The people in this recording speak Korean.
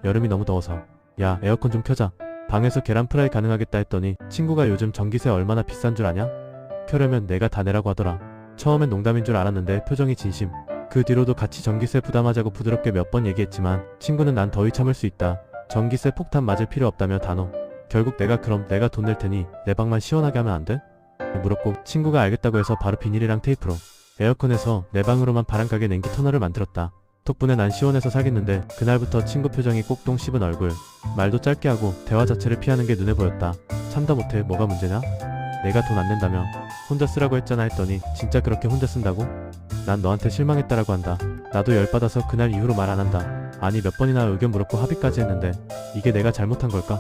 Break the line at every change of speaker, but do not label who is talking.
여름이 너무 더워서. 야, 에어컨 좀 켜자. 방에서 계란 프라이 가능하겠다 했더니 친구가 요즘 전기세 얼마나 비싼 줄 아냐? 켜려면 내가 다 내라고 하더라. 처음엔 농담인 줄 알았는데 표정이 진심. 그 뒤로도 같이 전기세 부담하자고 부드럽게 몇 번 얘기했지만 친구는 난 더위 참을 수 있다. 전기세 폭탄 맞을 필요 없다며 단호. 결국 그럼 내가 돈 낼 테니 내 방만 시원하게 하면 안 돼? 물었고 친구가 알겠다고 해서 바로 비닐이랑 테이프로 에어컨에서 내 방으로만 바람가게 냉기 터널을 만들었다. 덕분에 난 시원해서 살겠는데 그날부터 친구 표정이 꼭동 씹은 얼굴. 말도 짧게 하고 대화 자체를 피하는 게 눈에 보였다. 참다 못해 뭐가 문제냐? 내가 돈 안 낸다며 혼자 쓰라고 했잖아 했더니 진짜 그렇게 혼자 쓴다고? 난 너한테 실망했다라고 한다. 나도 열받아서 그날 이후로 말 안 한다. 아니 몇 번이나 의견 물었고 합의까지 했는데 이게 내가 잘못한 걸까?